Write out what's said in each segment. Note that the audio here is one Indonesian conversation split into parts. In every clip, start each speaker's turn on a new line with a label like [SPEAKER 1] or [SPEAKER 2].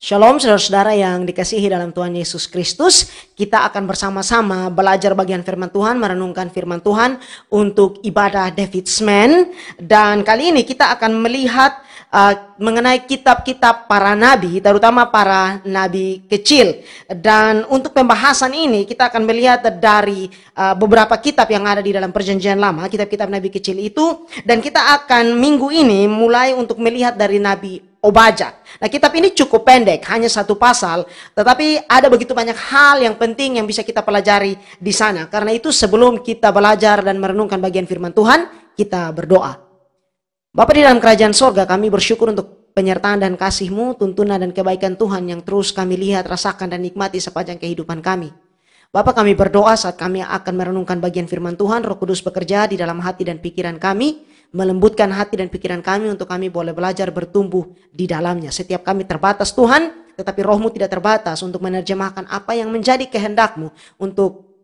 [SPEAKER 1] Shalom saudara-saudara yang dikasihi dalam Tuhan Yesus Kristus. Kita akan bersama-sama belajar bagian firman Tuhan, merenungkan firman Tuhan untuk ibadah David's Man. Dan kali ini kita akan melihat mengenai kitab-kitab para nabi, terutama para nabi kecil. Dan untuk pembahasan ini kita akan melihat dari beberapa kitab yang ada di dalam Perjanjian Lama, kitab-kitab nabi kecil itu. Dan kita akan minggu ini mulai untuk melihat dari nabi Obadja. Nah, kitab ini cukup pendek, hanya satu pasal, tetapi ada begitu banyak hal yang penting yang bisa kita pelajari di sana. Karena itu sebelum kita belajar dan merenungkan bagian firman Tuhan, kita berdoa. Bapa di dalam kerajaan sorga, kami bersyukur untuk penyertaan dan kasih-Mu, tuntunan dan kebaikan Tuhan yang terus kami lihat, rasakan dan nikmati sepanjang kehidupan kami. Bapa, kami berdoa saat kami akan merenungkan bagian firman Tuhan, Roh Kudus bekerja di dalam hati dan pikiran kami, melembutkan hati dan pikiran kami untuk kami boleh belajar bertumbuh di dalamnya. Setiap kami terbatas Tuhan, tetapi Roh-Mu tidak terbatas untuk menerjemahkan apa yang menjadi kehendak-Mu untuk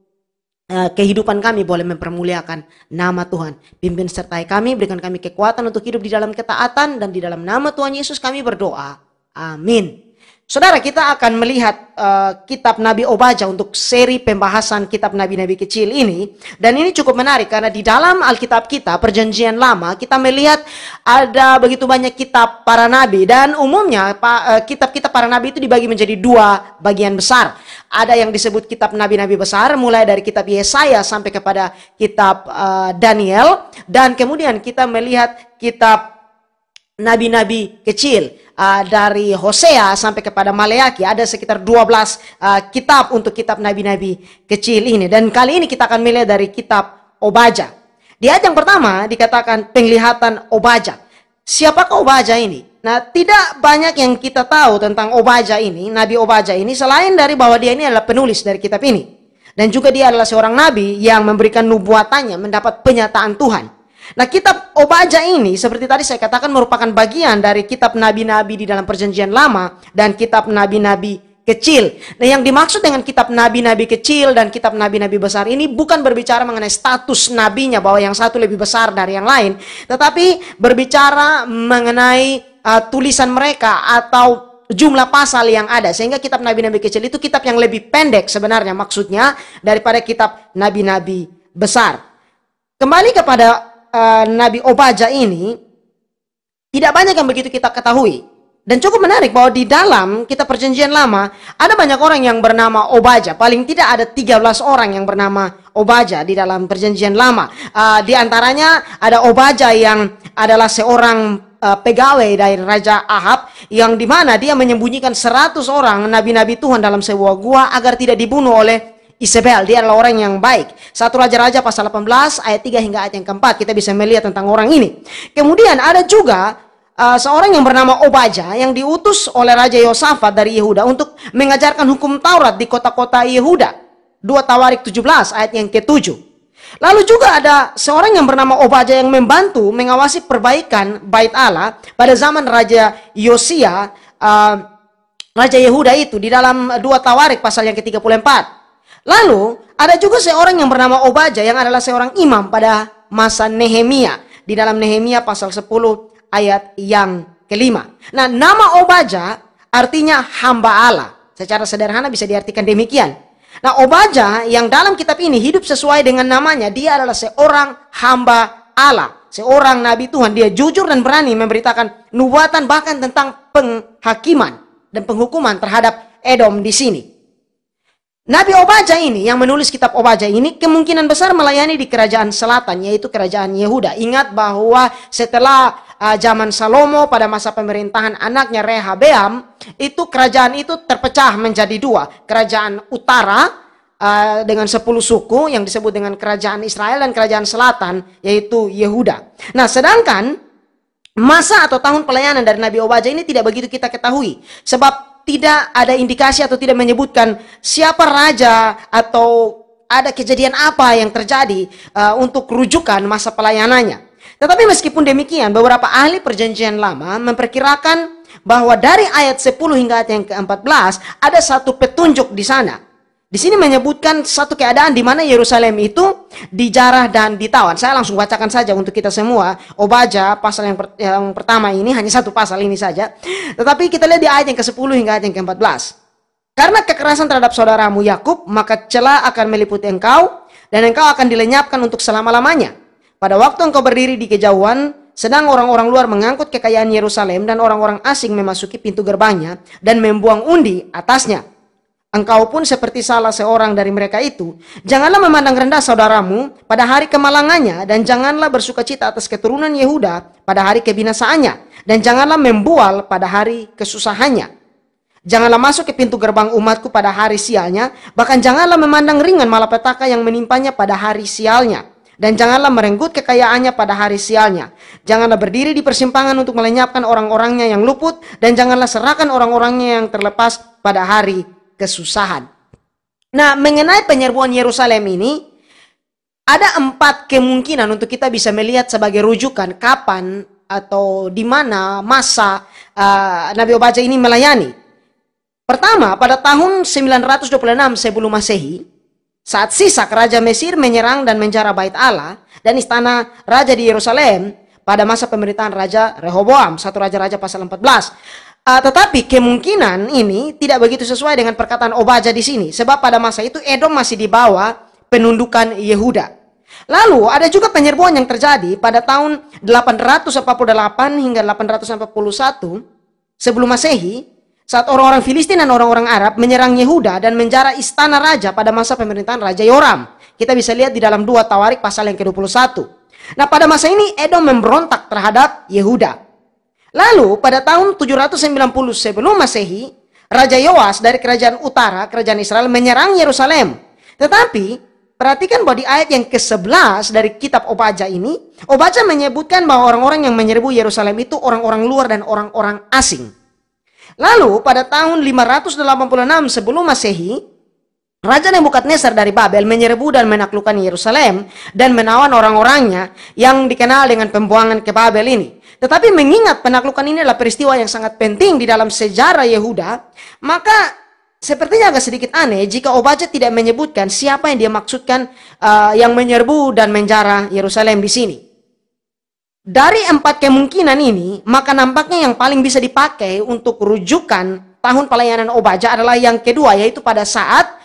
[SPEAKER 1] kehidupan kami boleh mempermuliakan nama Tuhan. Pimpin sertai kami, berikan kami kekuatan untuk hidup di dalam ketaatan, dan di dalam nama Tuhan Yesus kami berdoa. Amin. Saudara, kita akan melihat kitab Nabi Obadja untuk seri pembahasan kitab nabi-nabi kecil ini. Dan ini cukup menarik karena di dalam Alkitab kita, Perjanjian Lama, kita melihat ada begitu banyak kitab para nabi. Dan umumnya kitab-kitab para nabi itu dibagi menjadi dua bagian besar. Ada yang disebut kitab nabi-nabi besar, mulai dari kitab Yesaya sampai kepada kitab Daniel. Dan kemudian kita melihat kitab nabi-nabi kecil, dari Hosea sampai kepada Maleaki. Ada sekitar 12 kitab untuk kitab nabi-nabi kecil ini. Dan kali ini kita akan melihat dari kitab Obadja. Di ayat yang pertama dikatakan penglihatan Obadja. Siapakah Obadja ini? Nah, tidak banyak yang kita tahu tentang Obadja ini, Nabi Obadja ini, selain dari bahwa dia ini adalah penulis dari kitab ini. Dan juga dia adalah seorang nabi yang memberikan nubuatannya, mendapat penyataan Tuhan. Nah, kitab Obadja ini seperti tadi saya katakan merupakan bagian dari kitab nabi-nabi di dalam Perjanjian Lama dan kitab nabi-nabi kecil. Nah, yang dimaksud dengan kitab nabi-nabi kecil dan kitab nabi-nabi besar ini bukan berbicara mengenai status nabinya bahwa yang satu lebih besar dari yang lain, tetapi berbicara mengenai tulisan mereka atau jumlah pasal yang ada. Sehingga kitab nabi-nabi kecil itu kitab yang lebih pendek sebenarnya maksudnya daripada kitab nabi-nabi besar. Kembali kepada Nabi Obadja ini, tidak banyak yang begitu kita ketahui. Dan cukup menarik bahwa di dalam kitab Perjanjian Lama ada banyak orang yang bernama Obadja. Paling tidak ada 13 orang yang bernama Obadja di dalam Perjanjian Lama. Di antaranya ada Obadja yang adalah seorang pegawai dari Raja Ahab, yang dimana dia menyembunyikan 100 orang nabi-nabi Tuhan dalam sebuah gua agar tidak dibunuh oleh Isabel. Dia adalah orang yang baik. 1 Raja-Raja pasal 18 ayat 3 hingga ayat yang keempat kita bisa melihat tentang orang ini. Kemudian ada juga seorang yang bernama Obadja yang diutus oleh Raja Yosafat dari Yehuda untuk mengajarkan hukum Taurat di kota-kota Yehuda. 2 Tawarik 17 ayat yang ke-7. Lalu juga ada seorang yang bernama Obadja yang membantu mengawasi perbaikan bait Allah pada zaman Raja Yosia, Raja Yehuda itu, di dalam 2 Tawarik pasal yang ke-34. Lalu ada juga seorang yang bernama Obadja yang adalah seorang imam pada masa Nehemia di dalam Nehemia pasal 10 ayat yang ke-5. Nah, nama Obadja artinya hamba Allah. Secara sederhana bisa diartikan demikian. Nah, Obadja yang dalam kitab ini hidup sesuai dengan namanya, dia adalah seorang hamba Allah, seorang nabi Tuhan. Dia jujur dan berani memberitakan nubuatan bahkan tentang penghakiman dan penghukuman terhadap Edom di sini. Nabi Obadja ini yang menulis kitab Obadja ini kemungkinan besar melayani di kerajaan selatan, yaitu kerajaan Yehuda. Ingat bahwa setelah zaman Salomo pada masa pemerintahan anaknya Rehabeam, itu kerajaan itu terpecah menjadi dua. Kerajaan utara dengan 10 suku yang disebut dengan kerajaan Israel, dan kerajaan selatan yaitu Yehuda. Nah, sedangkan masa atau tahun pelayanan dari Nabi Obadja ini tidak begitu kita ketahui, sebab tidak ada indikasi atau tidak menyebutkan siapa raja atau ada kejadian apa yang terjadi untuk rujukan masa pelayanannya. Tetapi meskipun demikian, beberapa ahli Perjanjian Lama memperkirakan bahwa dari ayat 10 hingga ayat yang ke-14 ada satu petunjuk di sana. Di sini menyebutkan satu keadaan di mana Yerusalem itu dijarah dan ditawan. Saya langsung bacakan saja untuk kita semua. Obadja pasal yang pertama ini, hanya satu pasal ini saja. Tetapi kita lihat di ayat yang ke-10 hingga ayat yang ke-14. Karena kekerasan terhadap saudaramu Yakub, maka celah akan meliputi engkau, dan engkau akan dilenyapkan untuk selama-lamanya. Pada waktu engkau berdiri di kejauhan, sedang orang-orang luar mengangkut kekayaan Yerusalem, dan orang-orang asing memasuki pintu gerbangnya, dan membuang undi atasnya. Engkau pun seperti salah seorang dari mereka itu. Janganlah memandang rendah saudaramu pada hari kemalangannya, dan janganlah bersukacita atas keturunan Yehuda pada hari kebinasaannya, dan janganlah membual pada hari kesusahannya. Janganlah masuk ke pintu gerbang umatku pada hari sialnya, bahkan janganlah memandang ringan malapetaka yang menimpanya pada hari sialnya, dan janganlah merenggut kekayaannya pada hari sialnya. Janganlah berdiri di persimpangan untuk melenyapkan orang-orangnya yang luput, dan janganlah serahkan orang-orangnya yang terlepas pada hari kesusahan. Nah, mengenai penyerbuan Yerusalem ini, ada 4 kemungkinan untuk kita bisa melihat sebagai rujukan kapan atau di mana masa Nabi Obadja ini melayani. Pertama, pada tahun 926 sebelum Masehi, saat Sisak Raja Mesir menyerang dan menjara Bait Allah dan istana raja di Yerusalem pada masa pemerintahan Raja Rehoboam, 1 Raja-Raja pasal 14. Tetapi kemungkinan ini tidak begitu sesuai dengan perkataan Obadja di sini, sebab pada masa itu Edom masih di bawah penundukan Yehuda. Lalu ada juga penyerbuan yang terjadi pada tahun 848 hingga 841 sebelum Masehi, saat orang-orang Filistin dan orang-orang Arab menyerang Yehuda dan menjara istana raja pada masa pemerintahan Raja Yoram. Kita bisa lihat di dalam 2 Tawarik pasal yang ke-21. Nah, pada masa ini Edom memberontak terhadap Yehuda. Lalu pada tahun 790 sebelum Masehi, Raja Yoas dari kerajaan utara, kerajaan Israel, menyerang Yerusalem. Tetapi perhatikan bahwa di ayat yang ke-11 dari kitab Obadja ini, Obadja menyebutkan bahwa orang-orang yang menyerbu Yerusalem itu orang-orang luar dan orang-orang asing. Lalu pada tahun 586 sebelum Masehi, Raja Nebukadnezar dari Babel menyerbu dan menaklukkan Yerusalem dan menawan orang-orangnya yang dikenal dengan pembuangan ke Babel ini. Tetapi mengingat penaklukan ini adalah peristiwa yang sangat penting di dalam sejarah Yehuda, maka sepertinya agak sedikit aneh jika Obadja tidak menyebutkan siapa yang dia maksudkan yang menyerbu dan menjara Yerusalem di sini. Dari 4 kemungkinan ini, maka nampaknya yang paling bisa dipakai untuk rujukan tahun pelayanan Obadja adalah yang kedua, yaitu pada saat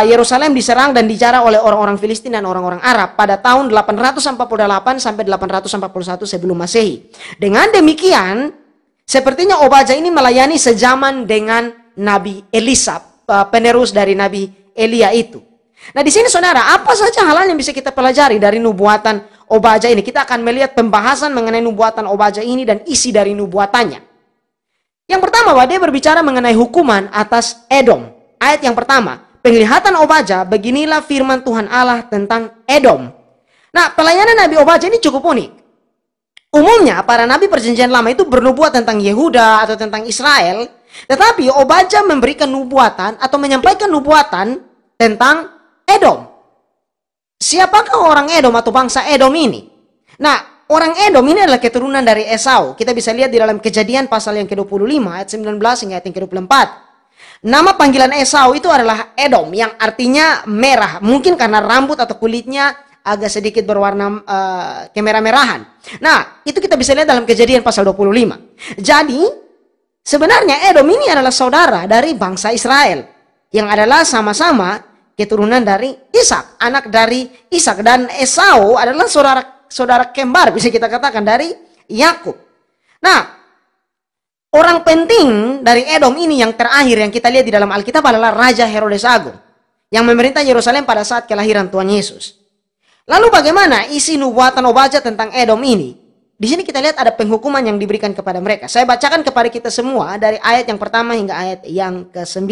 [SPEAKER 1] Yerusalem diserang dan dijara oleh orang-orang Filistin dan orang-orang Arab pada tahun 848 sampai 841 sebelum Masehi. Dengan demikian, sepertinya Obadja ini melayani sejaman dengan Nabi Elisa, penerus dari Nabi Elia itu. Nah, di sini saudara, apa saja hal yang bisa kita pelajari dari nubuatan Obadja ini? Kita akan melihat pembahasan mengenai nubuatan Obadja ini dan isi dari nubuatannya. Yang pertama, bahwa dia berbicara mengenai hukuman atas Edom. Ayat yang pertama, penglihatan Obadja, beginilah firman Tuhan Allah tentang Edom. Nah, pelayanan Nabi Obadja ini cukup unik. Umumnya, para nabi perjanjian lama itu bernubuat tentang Yehuda atau tentang Israel. Tetapi Obadja memberikan nubuatan atau menyampaikan nubuatan tentang Edom. Siapakah orang Edom atau bangsa Edom ini? Nah, orang Edom ini adalah keturunan dari Esau. Kita bisa lihat di dalam Kejadian pasal yang ke-25 ayat 19 hingga ayat yang ke-24. Nama panggilan Esau itu adalah Edom, yang artinya merah. Mungkin karena rambut atau kulitnya agak sedikit berwarna kemerah-merahan. Nah, itu kita bisa lihat dalam Kejadian pasal 25. Jadi, sebenarnya Edom ini adalah saudara dari bangsa Israel, yang adalah sama-sama keturunan dari Ishak, anak dari Ishak. Dan Esau adalah saudara kembar, bisa kita katakan, dari Yakub. Nah, orang penting dari Edom ini yang terakhir yang kita lihat di dalam Alkitab adalah Raja Herodes Agung, yang memerintah Yerusalem pada saat kelahiran Tuhan Yesus. Lalu bagaimana isi nubuatan Obadja tentang Edom ini? Di sini kita lihat ada penghukuman yang diberikan kepada mereka. Saya bacakan kepada kita semua dari ayat yang pertama hingga ayat yang ke-9.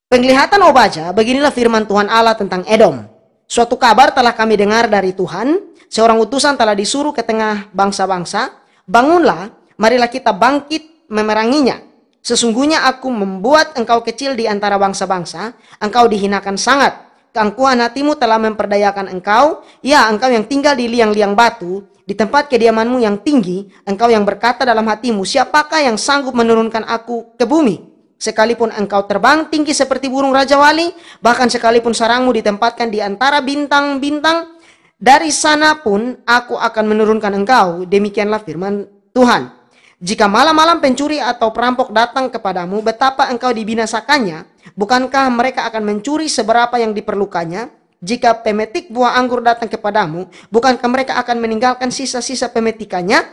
[SPEAKER 1] Penglihatan Obadja, beginilah firman Tuhan Allah tentang Edom. Suatu kabar telah kami dengar dari Tuhan, seorang utusan telah disuruh ke tengah bangsa-bangsa. Bangunlah, marilah kita bangkit memeranginya. Sesungguhnya aku membuat engkau kecil di antara bangsa-bangsa, engkau dihinakan sangat. Keangkuhan hatimu telah memperdayakan engkau, ya engkau yang tinggal di liang-liang batu, di tempat kediamanmu yang tinggi, engkau yang berkata dalam hatimu, siapakah yang sanggup menurunkan aku ke bumi? sekalipun engkau terbang tinggi seperti burung Raja Wali, bahkan sekalipun sarangmu ditempatkan di antara bintang-bintang, dari sana pun aku akan menurunkan engkau. Demikianlah firman Tuhan. Jika malam-malam pencuri atau perampok datang kepadamu, betapa engkau dibinasakannya? Bukankah mereka akan mencuri seberapa yang diperlukannya? Jika pemetik buah anggur datang kepadamu, bukankah mereka akan meninggalkan sisa-sisa pemetikannya?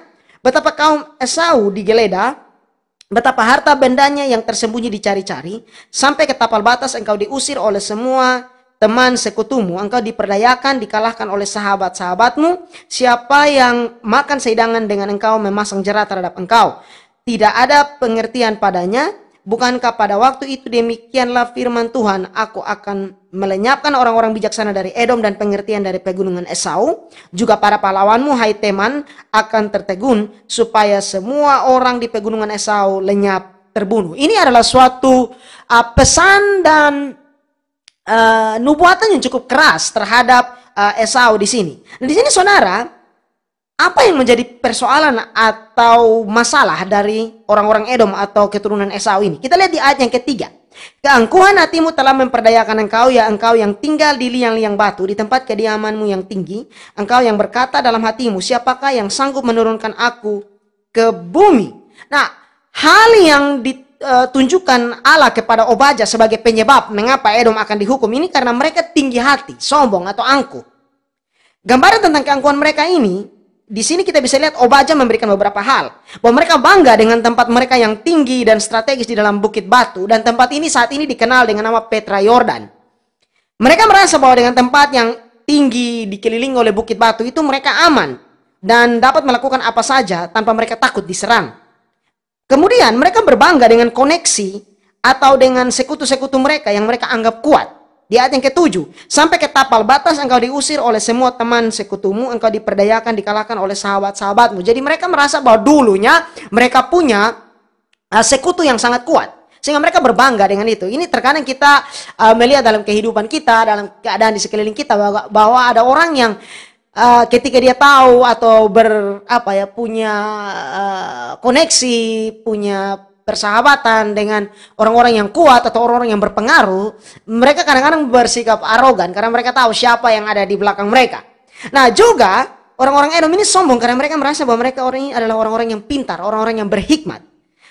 [SPEAKER 1] Betapa kaum Esau digeledah, betapa harta bendanya yang tersembunyi dicari-cari, sampai ke tapal batas engkau diusir oleh semua teman sekutumu, engkau diperdayakan, dikalahkan oleh sahabat-sahabatmu. Siapa yang makan sehidangan dengan engkau memasang jerat terhadap engkau. Tidak ada pengertian padanya. Bukankah pada waktu itu demikianlah firman Tuhan, aku akan melenyapkan orang-orang bijaksana dari Edom dan pengertian dari pegunungan Esau. Juga para pahlawanmu, hai Teman, akan tertegun, supaya semua orang di pegunungan Esau lenyap terbunuh. Ini adalah suatu pesan dan nubuatan yang cukup keras terhadap Esau di sini. Dan di sini saudara, apa yang menjadi persoalan atau masalah dari orang-orang Edom atau keturunan Esau ini? Kita lihat di ayat yang ketiga. Keangkuhan hatimu telah memperdayakan engkau, ya engkau yang tinggal di liang-liang batu, di tempat kediamanmu yang tinggi. Engkau yang berkata dalam hatimu, siapakah yang sanggup menurunkan aku ke bumi? Nah, hal yang ditunjukkan Allah kepada Obadya sebagai penyebab mengapa Edom akan dihukum ini karena mereka tinggi hati, sombong atau angkuh. Gambaran tentang keangkuhan mereka ini, di sini kita bisa lihat Obadya memberikan beberapa hal. Bahwa mereka bangga dengan tempat mereka yang tinggi dan strategis di dalam bukit batu. Dan tempat ini saat ini dikenal dengan nama Petra Yordan. Mereka merasa bahwa dengan tempat yang tinggi dikelilingi oleh bukit batu itu mereka aman. Dan dapat melakukan apa saja tanpa mereka takut diserang. Kemudian mereka berbangga dengan koneksi atau dengan sekutu-sekutu mereka yang mereka anggap kuat. Di ayat yang ke-7, sampai ke tapal batas engkau diusir oleh semua teman sekutumu, engkau diperdayakan, dikalahkan oleh sahabat-sahabatmu. Jadi mereka merasa bahwa dulunya mereka punya sekutu yang sangat kuat. Sehingga mereka berbangga dengan itu. Ini terkadang kita melihat dalam kehidupan kita, dalam keadaan di sekeliling kita, bahwa ada orang yang ketika dia tahu atau punya koneksi, punya persahabatan dengan orang-orang yang kuat atau orang-orang yang berpengaruh, mereka kadang-kadang bersikap arogan karena mereka tahu siapa yang ada di belakang mereka. Nah, juga orang-orang Edom ini sombong karena mereka merasa bahwa mereka orang ini adalah orang-orang yang pintar, orang-orang yang berhikmat.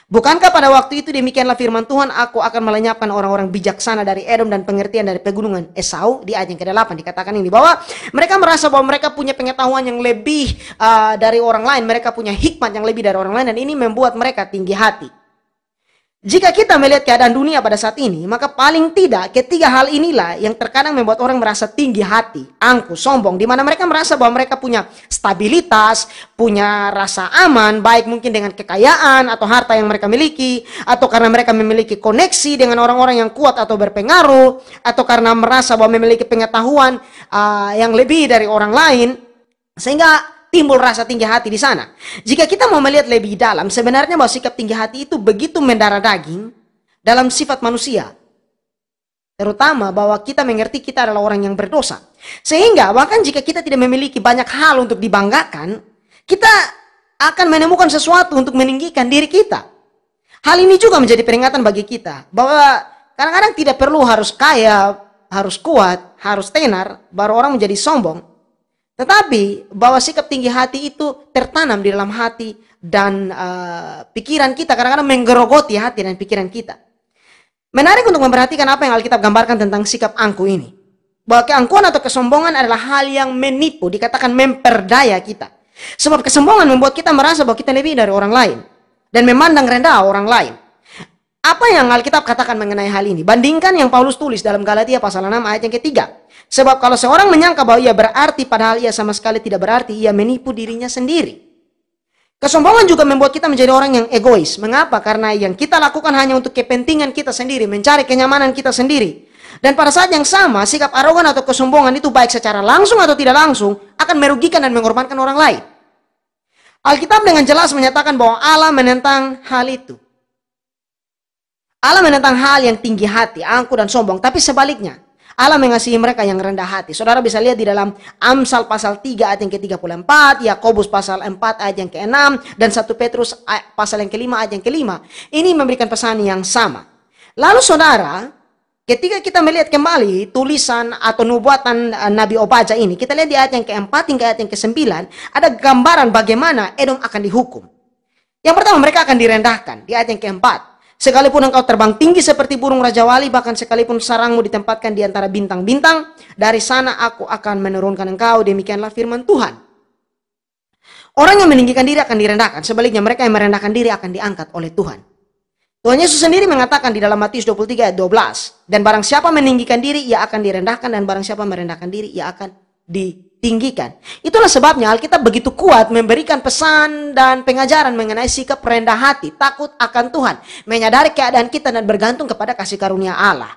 [SPEAKER 1] Bukankah pada waktu itu demikianlah firman Tuhan, aku akan melenyapkan orang-orang bijaksana dari Edom dan pengertian dari pegunungan Esau. Di ayat yang ke-8 dikatakan ini bahwa mereka merasa bahwa mereka punya pengetahuan yang lebih dari orang lain, mereka punya hikmat yang lebih dari orang lain, dan ini membuat mereka tinggi hati. Jika kita melihat keadaan dunia pada saat ini, maka paling tidak ketiga hal inilah yang terkadang membuat orang merasa tinggi hati, angkuh, sombong, di mana mereka merasa bahwa mereka punya stabilitas, punya rasa aman, baik mungkin dengan kekayaan atau harta yang mereka miliki, atau karena mereka memiliki koneksi dengan orang-orang yang kuat atau berpengaruh, atau karena merasa bahwa memiliki pengetahuan yang lebih dari orang lain, sehingga timbul rasa tinggi hati di sana. Jika kita mau melihat lebih dalam, sebenarnya bahwa sikap tinggi hati itu begitu mendarah daging dalam sifat manusia. Terutama bahwa kita mengerti kita adalah orang yang berdosa. Sehingga bahkan jika kita tidak memiliki banyak hal untuk dibanggakan, kita akan menemukan sesuatu untuk meninggikan diri kita. Hal ini juga menjadi peringatan bagi kita bahwa kadang-kadang tidak perlu harus kaya, harus kuat, harus tenar, baru orang menjadi sombong. Tetapi bahwa sikap tinggi hati itu tertanam di dalam hati dan pikiran kita, kadang-kadang menggerogoti hati dan pikiran kita. Menarik untuk memperhatikan apa yang Alkitab gambarkan tentang sikap angkuh ini. Bahwa keangkuhan atau kesombongan adalah hal yang menipu, dikatakan memperdaya kita. Sebab kesombongan membuat kita merasa bahwa kita lebih dari orang lain dan memandang rendah orang lain. Apa yang Alkitab katakan mengenai hal ini? Bandingkan yang Paulus tulis dalam Galatia pasal 6 ayat yang ke-3. Sebab kalau seorang menyangka bahwa ia berarti padahal ia sama sekali tidak berarti, ia menipu dirinya sendiri. Kesombongan juga membuat kita menjadi orang yang egois. Mengapa? Karena yang kita lakukan hanya untuk kepentingan kita sendiri, mencari kenyamanan kita sendiri. Dan pada saat yang sama, sikap arogan atau kesombongan itu baik secara langsung atau tidak langsung akan merugikan dan mengorbankan orang lain. Alkitab dengan jelas menyatakan bahwa Allah menentang hal itu. Allah menentang hal yang tinggi hati, angkuh dan sombong. Tapi sebaliknya, Allah mengasihi mereka yang rendah hati. Saudara bisa lihat di dalam Amsal pasal 3 ayat yang ke-34, Yakobus pasal 4 ayat yang ke-6, dan 1 Petrus pasal yang ke-5 ayat yang ke-5. Ini memberikan pesan yang sama. Lalu saudara, ketika kita melihat kembali tulisan atau nubuatan Nabi Obadya ini, kita lihat di ayat yang keempat hingga ayat yang ke-9, ada gambaran bagaimana Edom akan dihukum. Yang pertama, mereka akan direndahkan di ayat yang keempat. Sekalipun engkau terbang tinggi seperti burung Raja Wali, bahkan sekalipun sarangmu ditempatkan di antara bintang-bintang, dari sana aku akan menurunkan engkau, demikianlah firman Tuhan. Orang yang meninggikan diri akan direndahkan, sebaliknya mereka yang merendahkan diri akan diangkat oleh Tuhan. Tuhan Yesus sendiri mengatakan di dalam Matius 23 ayat 12, dan barang siapa meninggikan diri, ia akan direndahkan, dan barang siapa merendahkan diri, ia akan ditinggikan. Itulah sebabnya Alkitab begitu kuat memberikan pesan dan pengajaran mengenai sikap rendah hati, takut akan Tuhan, menyadari keadaan kita dan bergantung kepada kasih karunia Allah.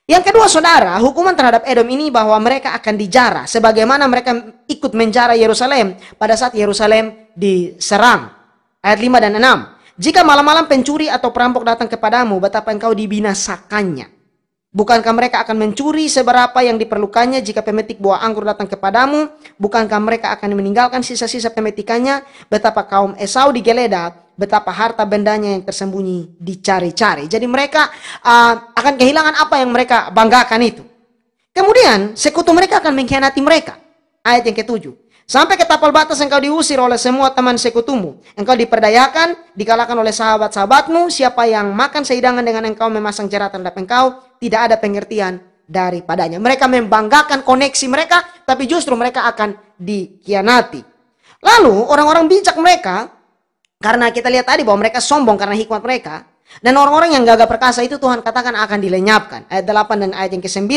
[SPEAKER 1] Yang kedua saudara, hukuman terhadap Edom ini bahwa mereka akan dijarah, sebagaimana mereka ikut menjarah Yerusalem pada saat Yerusalem diserang. Ayat 5 dan 6. Jika malam-malam pencuri atau perampok datang kepadamu, betapa engkau dibinasakannya. Bukankah mereka akan mencuri seberapa yang diperlukannya jika pemetik buah anggur datang kepadamu? Bukankah mereka akan meninggalkan sisa-sisa pemetikannya? Betapa kaum Esau digeledah, betapa harta bendanya yang tersembunyi dicari-cari. Jadi mereka akan kehilangan apa yang mereka banggakan itu. Kemudian sekutu mereka akan mengkhianati mereka. Ayat yang ke-7. Sampai ke tapal batas engkau diusir oleh semua teman sekutumu. Engkau diperdayakan, dikalahkan oleh sahabat-sahabatmu. Siapa yang makan sehidangan dengan engkau memasang jerat terhadap engkau, tidak ada pengertian daripadanya. Mereka membanggakan koneksi mereka, tapi justru mereka akan dikhianati. Lalu orang-orang bijak mereka, karena kita lihat tadi bahwa mereka sombong karena hikmat mereka, dan orang-orang yang gagah perkasa itu Tuhan katakan akan dilenyapkan. Ayat 8 dan ayat yang ke-9.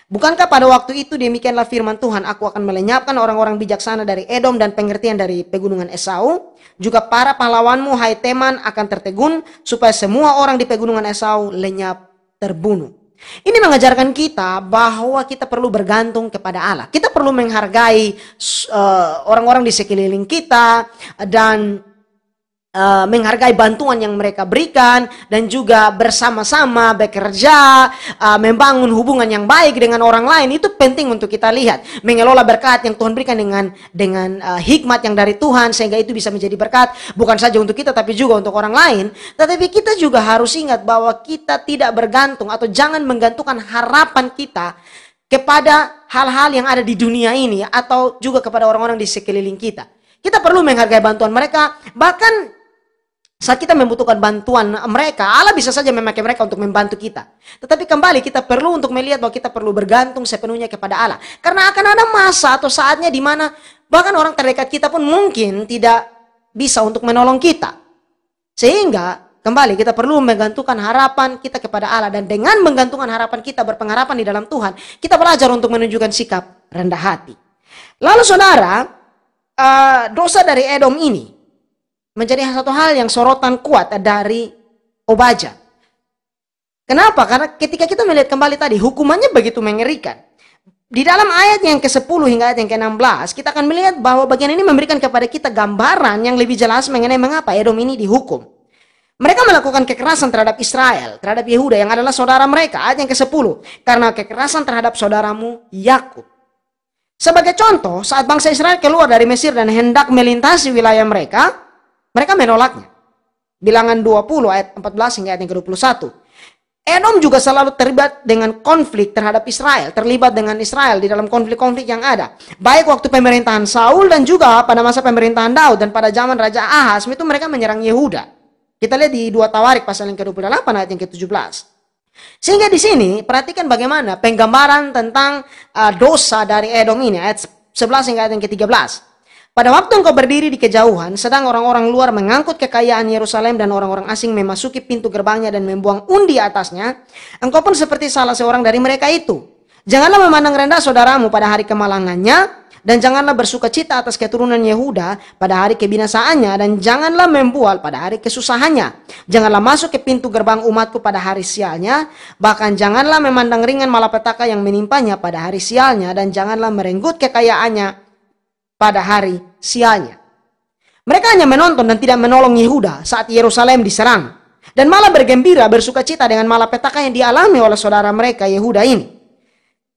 [SPEAKER 1] Bukankah pada waktu itu demikianlah firman Tuhan, aku akan melenyapkan orang-orang bijaksana dari Edom dan pengertian dari pegunungan Esau. Juga para pahlawanmu, hai Teman, akan tertegun, supaya semua orang di pegunungan Esau lenyap terbunuh. Ini mengajarkan kita bahwa kita perlu bergantung kepada Allah. Kita perlu menghargai orang-orang di sekeliling kita dan menghargai bantuan yang mereka berikan, dan juga bersama-sama bekerja, membangun hubungan yang baik dengan orang lain. Itu penting untuk kita lihat, mengelola berkat yang Tuhan berikan dengan hikmat yang dari Tuhan, sehingga itu bisa menjadi berkat bukan saja untuk kita tapi juga untuk orang lain. Tetapi kita juga harus ingat bahwa kita tidak bergantung atau jangan menggantungkan harapan kita kepada hal-hal yang ada di dunia ini atau juga kepada orang-orang di sekeliling kita. Kita perlu menghargai bantuan mereka, bahkan saat kita membutuhkan bantuan mereka, Allah bisa saja memakai mereka untuk membantu kita. Tetapi kembali kita perlu untuk melihat bahwa kita perlu bergantung sepenuhnya kepada Allah. Karena akan ada masa atau saatnya di mana bahkan orang terdekat kita pun mungkin tidak bisa untuk menolong kita. Sehingga kembali kita perlu menggantungkan harapan kita kepada Allah. Dan dengan menggantungkan harapan kita, berpengharapan di dalam Tuhan, kita belajar untuk menunjukkan sikap rendah hati. Lalu saudara, dosa dari Edom ini menjadi satu hal yang sorotan kuat dari Obadya. Kenapa? Karena ketika kita melihat kembali tadi, hukumannya begitu mengerikan. Di dalam ayat yang ke-10 hingga ayat yang ke-16, kita akan melihat bahwa bagian ini memberikan kepada kita gambaran yang lebih jelas mengenai mengapa Edom ini dihukum. Mereka melakukan kekerasan terhadap Israel, terhadap Yehuda yang adalah saudara mereka. Ayat yang ke-10, karena kekerasan terhadap saudaramu Yakub. Sebagai contoh, saat bangsa Israel keluar dari Mesir dan hendak melintasi wilayah mereka menolaknya. Bilangan 20 ayat 14 hingga ayat yang ke-21. Edom juga selalu terlibat dengan konflik terhadap Israel, terlibat dengan Israel di dalam konflik-konflik yang ada. Baik waktu pemerintahan Saul dan juga pada masa pemerintahan Daud dan pada zaman Raja Ahaz, itu mereka menyerang Yehuda. Kita lihat di 2 Tawarik pasal yang ke-28 ayat yang ke-17. Sehingga di sini perhatikan bagaimana penggambaran tentang dosa dari Edom ini, ayat 11 hingga ayat yang ke-13. Pada waktu engkau berdiri di kejauhan, sedang orang-orang luar mengangkut kekayaan Yerusalem dan orang-orang asing memasuki pintu gerbangnya dan membuang undi atasnya, engkau pun seperti salah seorang dari mereka itu. Janganlah memandang rendah saudaramu pada hari kemalangannya, dan janganlah bersuka cita atas keturunan Yehuda pada hari kebinasaannya, dan janganlah membual pada hari kesusahannya. Janganlah masuk ke pintu gerbang umatku pada hari sialnya, bahkan janganlah memandang ringan malapetaka yang menimpanya pada hari sialnya, dan janganlah merenggut kekayaannya pada hari sialnya. Mereka hanya menonton dan tidak menolong Yehuda saat Yerusalem diserang, dan malah bergembira bersuka cita dengan malapetaka yang dialami oleh saudara mereka Yehuda ini.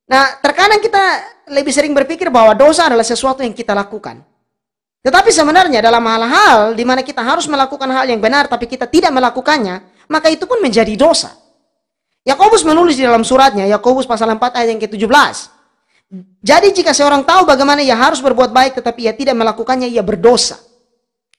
[SPEAKER 1] Nah, terkadang kita lebih sering berpikir bahwa dosa adalah sesuatu yang kita lakukan. Tetapi sebenarnya dalam hal-hal di mana kita harus melakukan hal yang benar tapi kita tidak melakukannya, maka itu pun menjadi dosa. Yakobus menulis di dalam suratnya, Yakobus pasal 4 ayat yang ke-17. Jadi jika seorang tahu bagaimana ia harus berbuat baik tetapi ia tidak melakukannya, ia berdosa.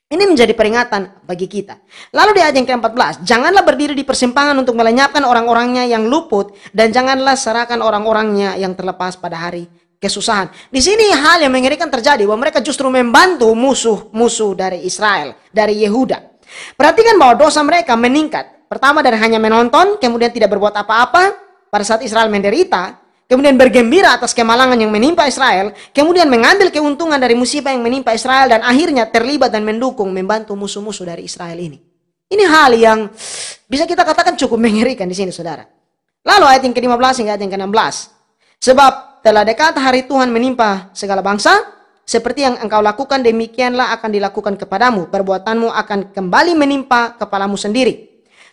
[SPEAKER 1] Ini menjadi peringatan bagi kita. Lalu di ayat yang ke-14, janganlah berdiri di persimpangan untuk melenyapkan orang-orangnya yang luput, dan janganlah serahkan orang-orangnya yang terlepas pada hari kesusahan. Di sini hal yang mengerikan terjadi, bahwa mereka justru membantu musuh-musuh dari Israel, dari Yehuda. Perhatikan bahwa dosa mereka meningkat. Pertama dari hanya menonton, kemudian tidak berbuat apa-apa pada saat Israel menderita, kemudian bergembira atas kemalangan yang menimpa Israel, kemudian mengambil keuntungan dari musibah yang menimpa Israel, dan akhirnya terlibat dan mendukung, membantu musuh-musuh dari Israel ini. Ini hal yang bisa kita katakan cukup mengerikan di sini, saudara. Lalu ayat yang ke-15 hingga ayat yang ke-16. Sebab telah dekat hari Tuhan menimpa segala bangsa, seperti yang engkau lakukan demikianlah akan dilakukan kepadamu, perbuatanmu akan kembali menimpa kepalamu sendiri.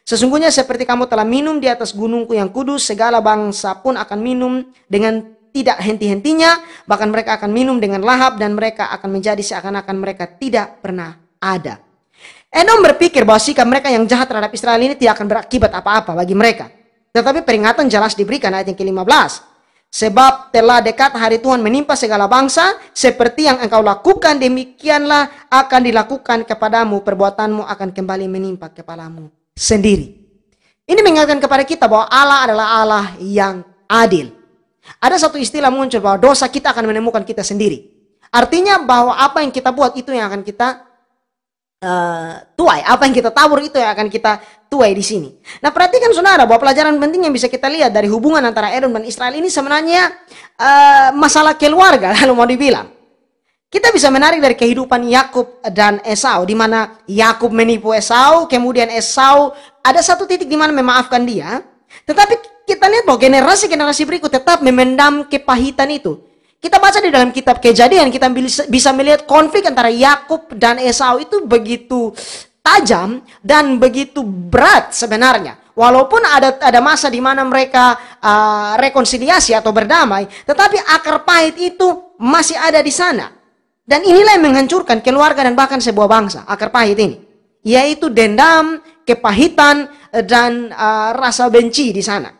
[SPEAKER 1] Sesungguhnya seperti kamu telah minum di atas gunungku yang kudus, segala bangsa pun akan minum dengan tidak henti-hentinya, bahkan mereka akan minum dengan lahap, dan mereka akan menjadi seakan-akan mereka tidak pernah ada. Edom berpikir bahwa sikap mereka yang jahat terhadap Israel ini tidak akan berakibat apa-apa bagi mereka. Tetapi peringatan jelas diberikan ayat yang ke-15. Sebab telah dekat hari Tuhan menimpa segala bangsa, seperti yang engkau lakukan demikianlah akan dilakukan kepadamu, perbuatanmu akan kembali menimpa kepalamu sendiri. Ini mengingatkan kepada kita bahwa Allah adalah Allah yang adil. Ada satu istilah muncul bahwa dosa kita akan menemukan kita sendiri. Artinya bahwa apa yang kita buat itu yang akan kita tuai. Apa yang kita tabur itu yang akan kita tuai di sini. Nah, perhatikan saudara bahwa pelajaran penting yang bisa kita lihat dari hubungan antara Edom dan Israel ini sebenarnya masalah keluarga, lalu mau dibilang. Kita bisa menarik dari kehidupan Yakub dan Esau, di mana Yakub menipu Esau, kemudian Esau ada satu titik di mana memaafkan dia. Tetapi kita lihat bahwa generasi-generasi berikut tetap memendam kepahitan itu. Kita baca di dalam kitab Kejadian, kita bisa melihat konflik antara Yakub dan Esau itu begitu tajam dan begitu berat sebenarnya. Walaupun ada masa di mana mereka rekonsiliasi atau berdamai, tetapi akar pahit itu masih ada di sana. Dan inilah yang menghancurkan keluarga dan bahkan sebuah bangsa, akar pahit ini. Yaitu dendam, kepahitan, dan rasa benci di sana.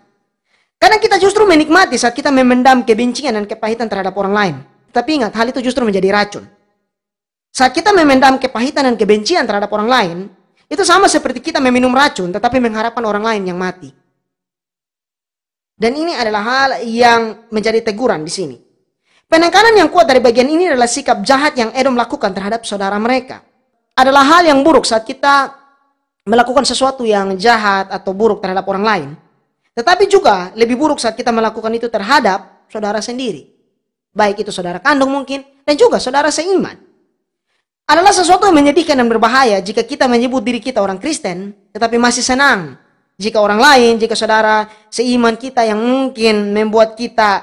[SPEAKER 1] Karena kita justru menikmati saat kita memendam kebencian dan kepahitan terhadap orang lain. Tapi ingat, hal itu justru menjadi racun. Saat kita memendam kepahitan dan kebencian terhadap orang lain, itu sama seperti kita meminum racun, tetapi mengharapkan orang lain yang mati. Dan ini adalah hal yang menjadi teguran di sini. Penekanan yang kuat dari bagian ini adalah sikap jahat yang Edom lakukan terhadap saudara mereka. Adalah hal yang buruk saat kita melakukan sesuatu yang jahat atau buruk terhadap orang lain. Tetapi juga lebih buruk saat kita melakukan itu terhadap saudara sendiri. Baik itu saudara kandung mungkin, dan juga saudara seiman. Adalah sesuatu yang menyedihkan dan berbahaya jika kita menyebut diri kita orang Kristen, tetapi masih senang jika orang lain, jika saudara seiman kita yang mungkin membuat kita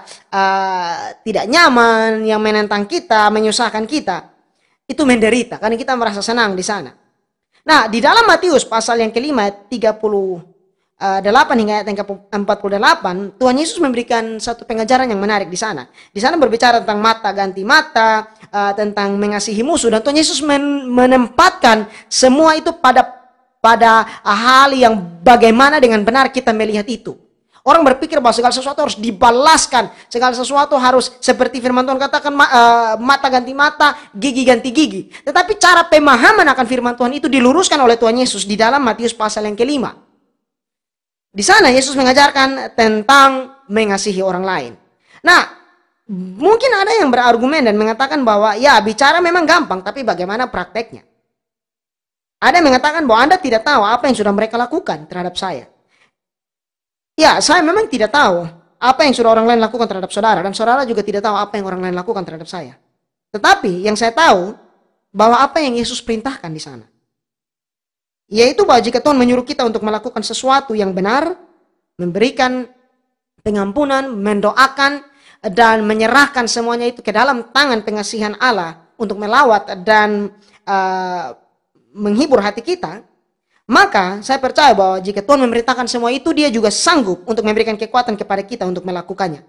[SPEAKER 1] tidak nyaman, yang menentang kita, menyusahkan kita, itu menderita karena kita merasa senang di sana. Nah, di dalam Matius pasal yang kelima 38 hingga ayat yang ke-48, Tuhan Yesus memberikan satu pengajaran yang menarik di sana. Di sana berbicara tentang mata ganti mata, tentang mengasihi musuh, dan Tuhan Yesus menempatkan semua itu pada hal yang bagaimana dengan benar kita melihat itu. Orang berpikir bahwa segala sesuatu harus dibalaskan, segala sesuatu harus seperti firman Tuhan katakan, mata ganti mata, gigi ganti gigi. Tetapi cara pemahaman akan firman Tuhan itu diluruskan oleh Tuhan Yesus di dalam Matius pasal yang kelima. Di sana Yesus mengajarkan tentang mengasihi orang lain. Nah, mungkin ada yang berargumen dan mengatakan bahwa ya bicara memang gampang, tapi bagaimana prakteknya? Ada yang mengatakan bahwa Anda tidak tahu apa yang sudah mereka lakukan terhadap saya. Ya, saya memang tidak tahu apa yang sudah orang lain lakukan terhadap saudara, dan saudara juga tidak tahu apa yang orang lain lakukan terhadap saya. Tetapi yang saya tahu bahwa apa yang Yesus perintahkan di sana, yaitu bahwa jika Tuhan menyuruh kita untuk melakukan sesuatu yang benar, memberikan pengampunan, mendoakan, dan menyerahkan semuanya itu ke dalam tangan pengasihan Allah untuk melawat dan menghibur hati kita, maka saya percaya bahwa jika Tuhan memerintahkan semua itu, Dia juga sanggup untuk memberikan kekuatan kepada kita untuk melakukannya.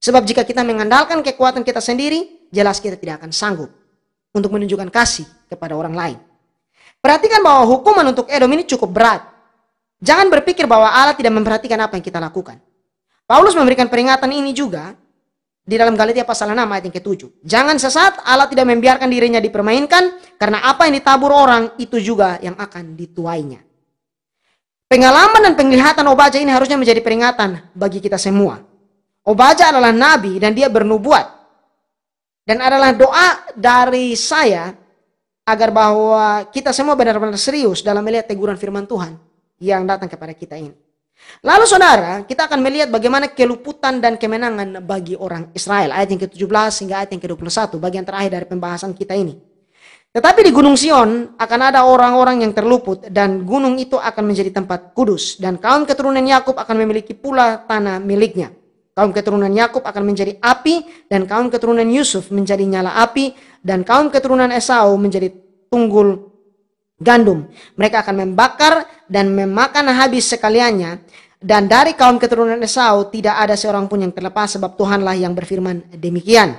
[SPEAKER 1] Sebab jika kita mengandalkan kekuatan kita sendiri, jelas kita tidak akan sanggup untuk menunjukkan kasih kepada orang lain. Perhatikan bahwa hukuman untuk Edom ini cukup berat. Jangan berpikir bahwa Allah tidak memperhatikan apa yang kita lakukan. Paulus memberikan peringatan ini juga di dalam Galatia pasal 6 ayat yang ke-7. Jangan sesat, Allah tidak membiarkan dirinya dipermainkan, karena apa yang ditabur orang itu juga yang akan dituainya. Pengalaman dan penglihatan Obadya ini harusnya menjadi peringatan bagi kita semua. Obadya adalah nabi dan dia bernubuat. Dan adalah doa dari saya agar bahwa kita semua benar-benar serius dalam melihat teguran firman Tuhan yang datang kepada kita ini. Lalu saudara, kita akan melihat bagaimana keluputan dan kemenangan bagi orang Israel. Ayat yang ke-17 hingga ayat yang ke-21, bagian terakhir dari pembahasan kita ini. Tetapi di Gunung Sion akan ada orang-orang yang terluput, dan gunung itu akan menjadi tempat kudus. Dan kaum keturunan Yakub akan memiliki pula tanah miliknya. Kaum keturunan Yakub akan menjadi api, dan kaum keturunan Yusuf menjadi nyala api, dan kaum keturunan Esau menjadi tunggul gandum. Mereka akan membakar dan memakan habis sekaliannya. Dan dari kaum keturunan Esau tidak ada seorang pun yang terlepas, sebab Tuhanlah yang berfirman demikian.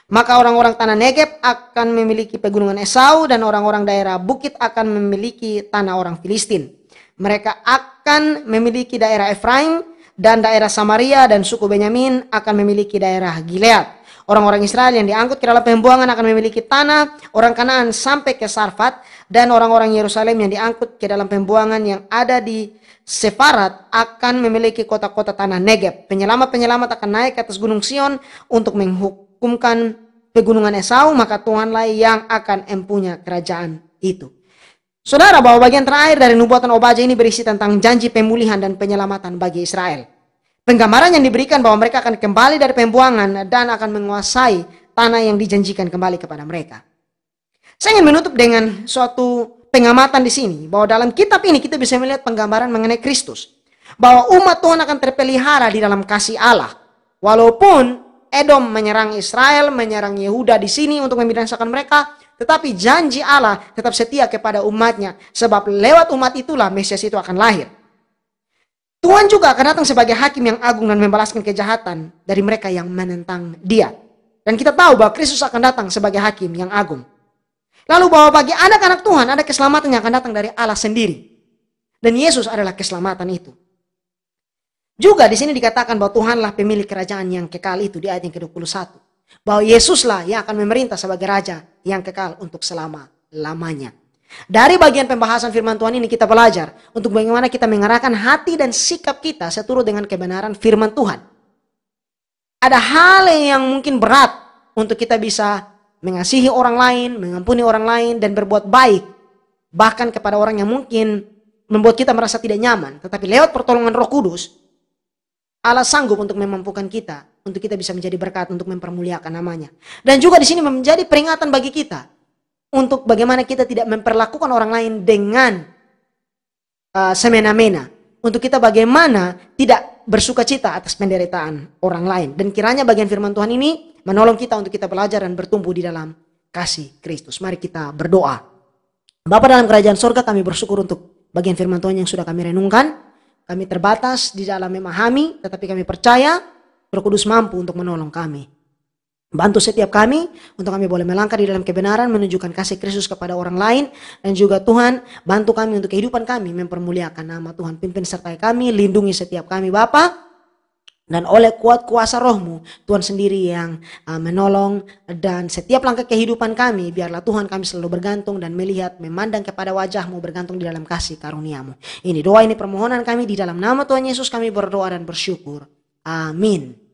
[SPEAKER 1] Maka orang-orang tanah Negeb akan memiliki pegunungan Esau, dan orang-orang daerah bukit akan memiliki tanah orang Filistin. Mereka akan memiliki daerah Efraim dan daerah Samaria, dan suku Benyamin akan memiliki daerah Gilead. Orang-orang Israel yang diangkut ke dalam pembuangan akan memiliki tanah orang Kanaan sampai ke Sarfat, dan orang-orang Yerusalem yang diangkut ke dalam pembuangan yang ada di Sefarat akan memiliki kota-kota tanah Negeb. Penyelamat-penyelamat akan naik ke atas gunung Sion untuk menghukumkan pegunungan Esau, maka Tuhanlah yang akan empunya kerajaan itu. Saudara, bahwa bagian terakhir dari nubuatan Obadya ini berisi tentang janji pemulihan dan penyelamatan bagi Israel. Penggambaran yang diberikan bahwa mereka akan kembali dari pembuangan dan akan menguasai tanah yang dijanjikan kembali kepada mereka. Saya ingin menutup dengan suatu pengamatan di sini, bahwa dalam kitab ini kita bisa melihat penggambaran mengenai Kristus. Bahwa umat Tuhan akan terpelihara di dalam kasih Allah. Walaupun Edom menyerang Israel, menyerang Yehuda di sini untuk membinasakan mereka, tetapi janji Allah tetap setia kepada umatnya. Sebab lewat umat itulah Mesias itu akan lahir. Tuhan juga akan datang sebagai hakim yang agung dan membalaskan kejahatan dari mereka yang menentang dia. Dan kita tahu bahwa Kristus akan datang sebagai hakim yang agung. Lalu bahwa bagi anak-anak Tuhan ada keselamatan yang akan datang dari Allah sendiri. Dan Yesus adalah keselamatan itu. Juga di sini dikatakan bahwa Tuhanlah pemilik kerajaan yang kekal itu di ayat yang ke-21. Bahwa Yesuslah yang akan memerintah sebagai raja yang kekal untuk selama-lamanya. Dari bagian pembahasan firman Tuhan ini kita belajar untuk bagaimana kita mengarahkan hati dan sikap kita seturut dengan kebenaran firman Tuhan. Ada hal yang mungkin berat untuk kita bisa mengasihi orang lain, mengampuni orang lain, dan berbuat baik. Bahkan kepada orang yang mungkin membuat kita merasa tidak nyaman. Tetapi lewat pertolongan Roh Kudus, Allah sanggup untuk memampukan kita, untuk kita bisa menjadi berkat, untuk mempermuliakan namanya. Dan juga di sini menjadi peringatan bagi kita, untuk bagaimana kita tidak memperlakukan orang lain dengan semena-mena. Untuk kita bagaimana tidak bersuka cita atas penderitaan orang lain. Dan kiranya bagian firman Tuhan ini menolong kita untuk kita belajar dan bertumbuh di dalam kasih Kristus. Mari kita berdoa. Bapa dalam kerajaan sorga, kami bersyukur untuk bagian firman Tuhan yang sudah kami renungkan. Kami terbatas di dalam memahami, tetapi kami percaya Roh Kudus mampu untuk menolong kami. Bantu setiap kami untuk kami boleh melangkah di dalam kebenaran, menunjukkan kasih Kristus kepada orang lain. Dan juga Tuhan, bantu kami untuk kehidupan kami mempermuliakan nama Tuhan. Pimpin sertai kami, lindungi setiap kami Bapa. Dan oleh kuat kuasa Roh-Mu, Tuhan sendiri yang menolong. Dan setiap langkah kehidupan kami, biarlah Tuhan kami selalu bergantung dan melihat, memandang kepada wajah-Mu, bergantung di dalam kasih karunia-Mu. Ini doa, ini permohonan kami di dalam nama Tuhan Yesus kami berdoa dan bersyukur. Amin.